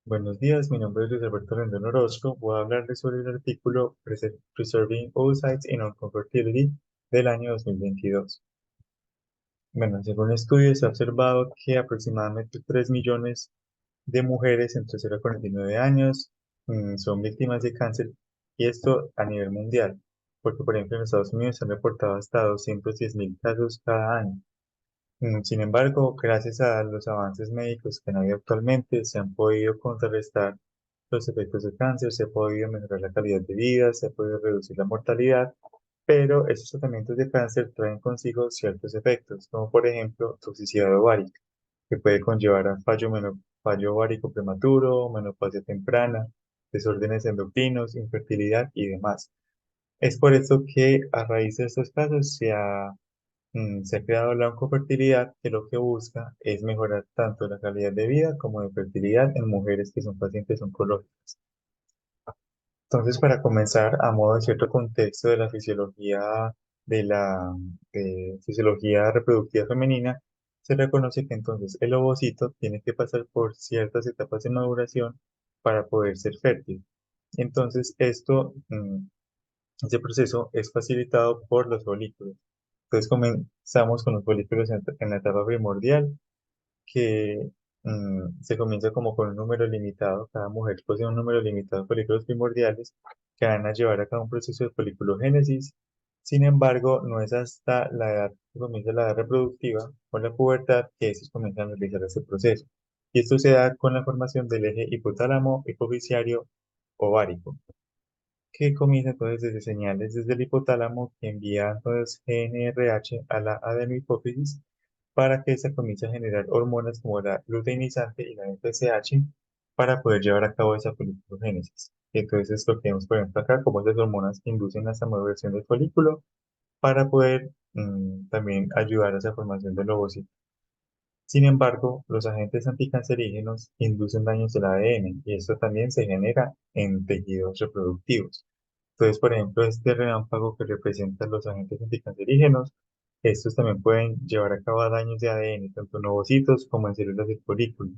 Buenos días, mi nombre es Luis Alberto Rendón Orozco. Voy a hablarles sobre el artículo Preserving Oocytes in Oncofertility del año 2022. Bueno, según estudios se ha observado que aproximadamente 3 millones de mujeres entre 0 y 49 años son víctimas de cáncer, y esto a nivel mundial, porque por ejemplo en Estados Unidos se han reportado hasta 210.000 casos cada año. Sin embargo, gracias a los avances médicos que han habido actualmente, se han podido contrarrestar los efectos del cáncer, se ha podido mejorar la calidad de vida, se ha podido reducir la mortalidad, pero estos tratamientos de cáncer traen consigo ciertos efectos, como por ejemplo toxicidad ovárica, que puede conllevar a fallo ovárico prematuro, menopausia temprana, desórdenes endocrinos, infertilidad y demás. Es por esto que a raíz de estos casos se ha creado la oncofertilidad, que lo que busca es mejorar tanto la calidad de vida como de fertilidad en mujeres que son pacientes oncológicas. Entonces, para comenzar, a modo de cierto contexto de la fisiología de fisiología reproductiva femenina, se reconoce que entonces el ovocito tiene que pasar por ciertas etapas de maduración para poder ser fértil. Entonces, este proceso es facilitado por los folículos. Entonces comenzamos con los folículos en la etapa primordial, que se comienza como con un número limitado. Cada mujer posee un número limitado de folículos primordiales que van a llevar a cabo un proceso de foliculogénesis. Sin embargo, no es hasta la edad que comienza la edad reproductiva o la pubertad que estos comienzan a realizar este proceso. Y esto se da con la formación del eje hipotálamo hipoficiario ovárico, que comienza entonces desde señales desde el hipotálamo que envía entonces GnRH a la adenohipófisis para que se comience a generar hormonas como la luteinizante y la FSH para poder llevar a cabo esa folliculogénesis. Entonces es lo que vemos por ejemplo acá, como esas hormonas que inducen a esa maduración del folículo para poder también ayudar a esa formación del ovocito. Sin embargo, los agentes anticancerígenos inducen daños del ADN y esto también se genera en tejidos reproductivos. Entonces, por ejemplo, este relámpago que representa los agentes anticancerígenos, estos también pueden llevar a cabo daños de ADN, tanto en ovocitos como en células del folículo,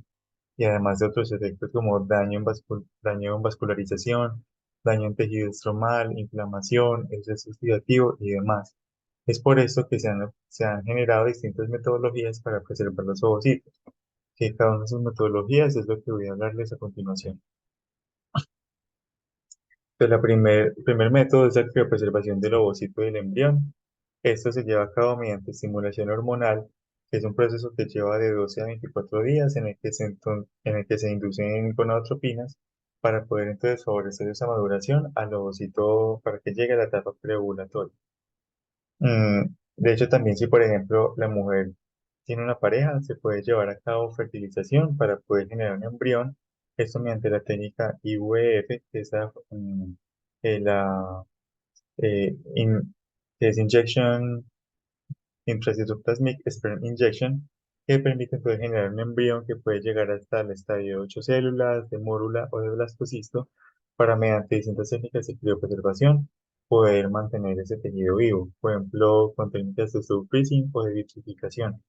y además de otros efectos como daño en vascularización, daño en tejido estromal, inflamación, exceso oxidativo y demás. Es por esto que se han generado distintas metodologías para preservar los ovocitos, que cada una de sus metodologías es lo que voy a hablarles a continuación. El primer método es la criopreservación del ovocito y del embrión. Esto se lleva a cabo mediante estimulación hormonal, que es un proceso que lleva de 12 a 24 días en el que se inducen gonadotropinas para poder entonces favorecer esa maduración al ovocito para que llegue a la etapa preovulatoria. De hecho, también si por ejemplo la mujer tiene una pareja, se puede llevar a cabo fertilización para poder generar un embrión. Esto mediante la técnica IVF, la, que es Injection Intracytoplasmic Sperm Injection, que permite poder generar un embrión que puede llegar hasta el estadio de 8 células, de mórula o de blastocisto, para mediante distintas técnicas de criopreservación poder mantener ese tejido vivo, por ejemplo, con técnicas de slow freezing o de vitrificación,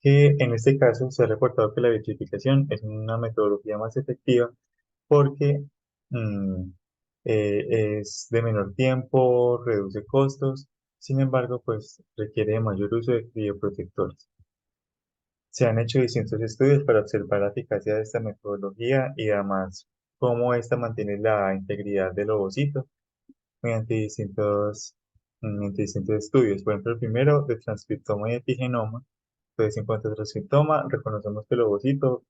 que en este caso se ha reportado que la vitrificación es una metodología más efectiva porque mm, es de menor tiempo, reduce costos, sin embargo, pues requiere de mayor uso de crioprotectores. Se han hecho distintos estudios para observar la eficacia de esta metodología y además cómo esta mantiene la integridad del ovocito mediante mediante distintos estudios. Por ejemplo, el primero de transcriptoma y epigenoma. Entonces, en cuanto a transcriptoma, reconocemos que el ovocito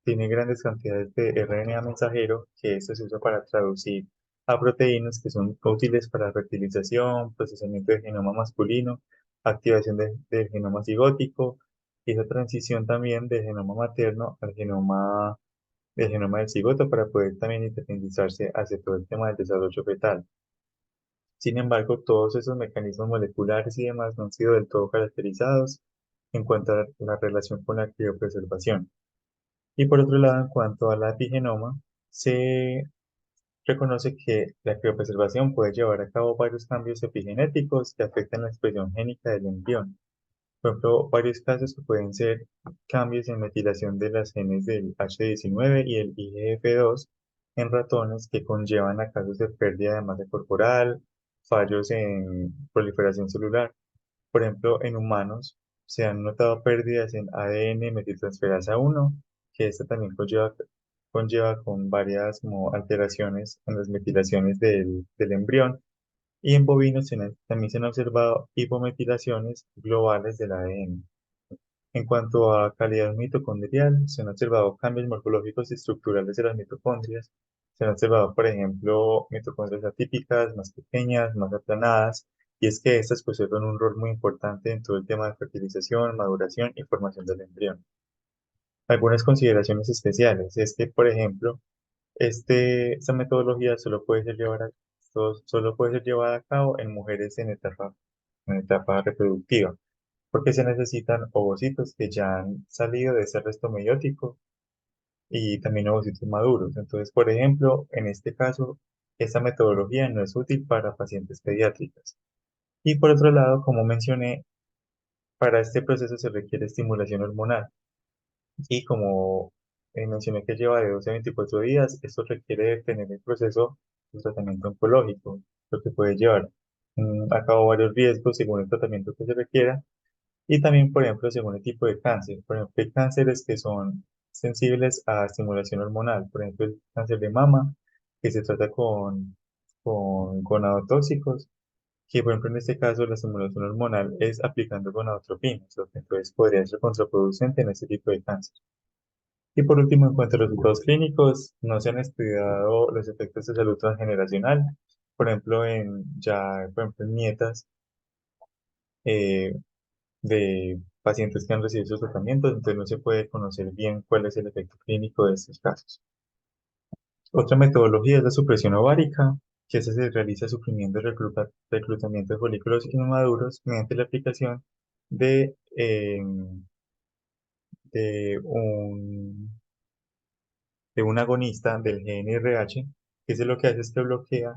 tiene grandes cantidades de RNA mensajero, que esto se usa para traducir a proteínas que son útiles para fertilización, procesamiento del genoma masculino, activación del genoma cigótico y esa transición también del genoma materno del genoma del cigoto para poder también independizarse hacia todo el tema del desarrollo fetal. Sin embargo, todos esos mecanismos moleculares y demás no han sido del todo caracterizados en cuanto a la relación con la criopreservación. Y por otro lado, en cuanto a la epigenoma, se reconoce que la criopreservación puede llevar a cabo varios cambios epigenéticos que afectan la expresión génica del embrión. Por ejemplo, varios casos que pueden ser cambios en metilación de las genes del H19 y el IGF-2 en ratones que conllevan a casos de pérdida de masa corporal, fallos en proliferación celular. Por ejemplo, en humanos se han notado pérdidas en ADN metiltransferasa 1, que esta también conlleva con varias como alteraciones en las metilaciones del embrión. Y en bovinos también se han observado hipometilaciones globales del ADN. En cuanto a calidad mitocondrial, se han observado cambios morfológicos y estructurales de las mitocondrias. Se han observado, por ejemplo, mitocondrias atípicas, más pequeñas, más aplanadas, y es que estas pues juegan un rol muy importante en todo el tema de fertilización, maduración y formación del embrión. Algunas consideraciones especiales es que, por ejemplo, esta metodología solo puede ser llevada a cabo en mujeres en etapa reproductiva, porque se necesitan ovocitos que ya han salido de ese resto meiótico y también ovocitos maduros. Entonces, por ejemplo, en este caso, esta metodología no es útil para pacientes pediátricas. Y por otro lado, como mencioné, para este proceso se requiere estimulación hormonal. Y como mencioné que lleva de 12 a 24 días, esto requiere detener el proceso de tratamiento oncológico, lo que puede llevar a cabo varios riesgos según el tratamiento que se requiera y también, por ejemplo, según el tipo de cáncer. Por ejemplo, hay cánceres que son sensibles a estimulación hormonal, por ejemplo, el cáncer de mama, que se trata con gonadotóxicos, que por ejemplo en este caso la estimulación hormonal es aplicando gonadotropinas, lo que entonces podría ser contraproducente en este tipo de cáncer. Y por último, en cuanto a los resultados clínicos, no se han estudiado los efectos de salud transgeneracional, por ejemplo, en nietas eh, de pacientes que han recibido esos tratamientos, entonces no se puede conocer bien cuál es el efecto clínico de estos casos. Otra metodología es la supresión ovárica, que se realiza suprimiendo el reclutamiento de folículos inmaduros mediante la aplicación de, eh, de un de un agonista del GNRH, que es lo que hace es que bloquea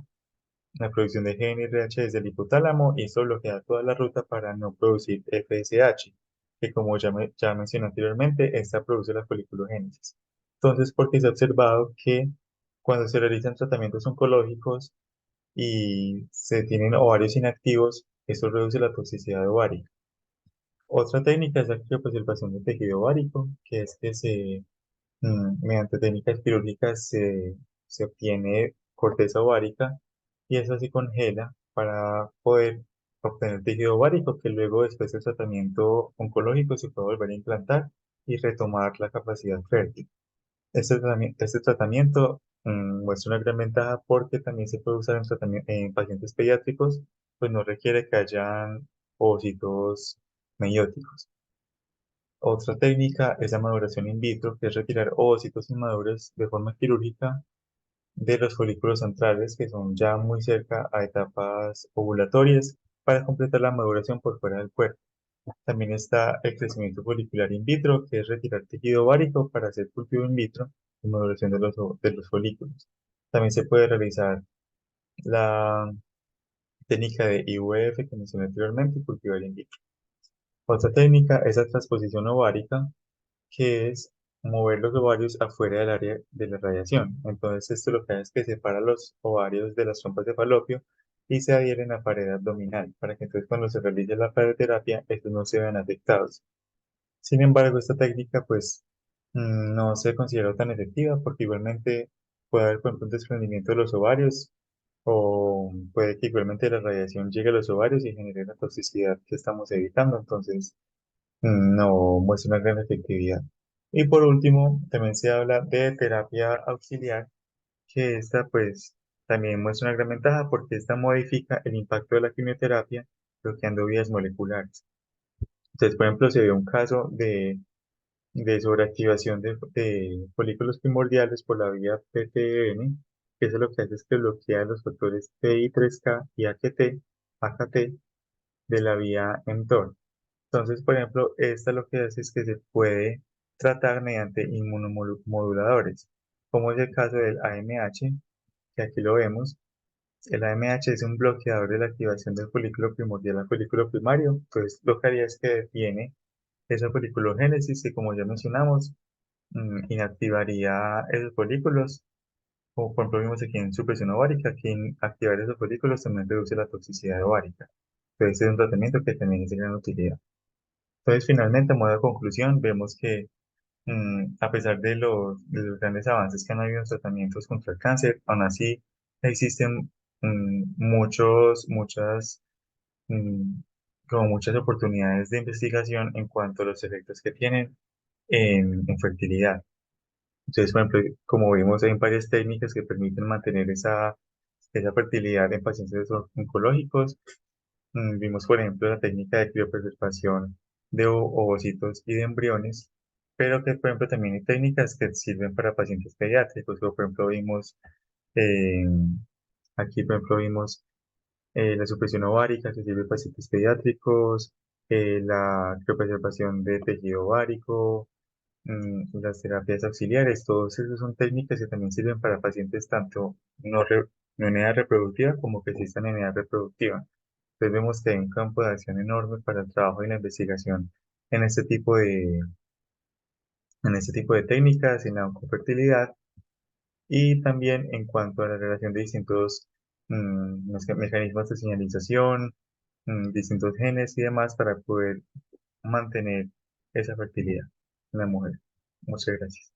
la producción de GNRH desde el hipotálamo y eso bloquea toda la ruta para no producir FSH, que como ya mencioné anteriormente, esta produce la foliculogénesis. Entonces, porque se ha observado que cuando se realizan tratamientos oncológicos y se tienen ovarios inactivos, eso reduce la toxicidad de ovario. Otra técnica es la criopreservación del tejido ovárico, que es que mediante técnicas quirúrgicas se obtiene corteza ovárica y eso se congela para poder obtener tejido ovárico que luego después del tratamiento oncológico se puede volver a implantar y retomar la capacidad fértil. Este tratamiento muestra una gran ventaja porque también se puede usar en pacientes pediátricos, pues no requiere que hayan ovocitos meióticos. Otra técnica es la maduración in vitro, que es retirar ovocitos inmaduros de forma quirúrgica de los folículos centrales, que son ya muy cerca a etapas ovulatorias, para completar la maduración por fuera del cuerpo. También está el crecimiento folicular in vitro, que es retirar tejido ovárico para hacer cultivo in vitro y maduración de los folículos. También se puede realizar la técnica de IVF que mencioné anteriormente y cultivar in vitro. Otra técnica es la transposición ovárica, que es mover los ovarios afuera del área de la radiación. Entonces, esto lo que hace es que separa los ovarios de las trompas de falopio y se adhieren a la pared abdominal, para que entonces cuando se realice la radioterapia, estos no se vean afectados. Sin embargo, esta técnica, pues, no se considera tan efectiva porque igualmente puede haber, por ejemplo, un desprendimiento de los ovarios o puede que igualmente la radiación llegue a los ovarios y genere la toxicidad que estamos evitando. Entonces, no muestra una gran efectividad. Y por último, también se habla de terapia auxiliar, que esta pues también muestra una gran ventaja porque esta modifica el impacto de la quimioterapia bloqueando vías moleculares. Entonces, por ejemplo, se dio un caso de sobreactivación de folículos primordiales por la vía PTN, que eso lo que hace es que bloquea los factores PI3K y AKT de la vía mTOR. Entonces, por ejemplo, esta lo que hace es que se puede tratar mediante inmunomoduladores, como es el caso del AMH, que aquí lo vemos, El AMH es un bloqueador de la activación del folículo primordial al folículo primario. Entonces, lo que haría es que detiene esa foliculogénesis que, como ya mencionamos, inactivaría esos folículos. O por ejemplo, vimos aquí en supresión ovárica, que activar esos folículos también reduce la toxicidad ovárica. Entonces, es un tratamiento que también es de gran utilidad. Entonces, finalmente, a modo de conclusión, vemos que a pesar de los grandes avances que han habido en los tratamientos contra el cáncer, aún así existen mm, como muchas oportunidades de investigación en cuanto a los efectos que tienen en fertilidad. Entonces, por ejemplo, como vimos, hay varias técnicas que permiten mantener esa fertilidad en pacientes oncológicos. Vimos, por ejemplo, la técnica de criopreservación de ovocitos y de embriones, pero que, por ejemplo, también hay técnicas que sirven para pacientes pediátricos. Como, por ejemplo, eh, vimos la supresión ovárica que sirve para pacientes pediátricos, la criopreservación de tejido ovárico, las terapias auxiliares, todos esos son técnicas que también sirven para pacientes tanto no en edad reproductiva como que sí están en edad reproductiva. Entonces vemos que hay un campo de acción enorme para el trabajo y la investigación en este tipo en este tipo de técnicas, en la oncofertilidad y también en cuanto a la relación de distintos mecanismos de señalización, distintos genes y demás para poder mantener esa fertilidad en la mujer. Muchas gracias.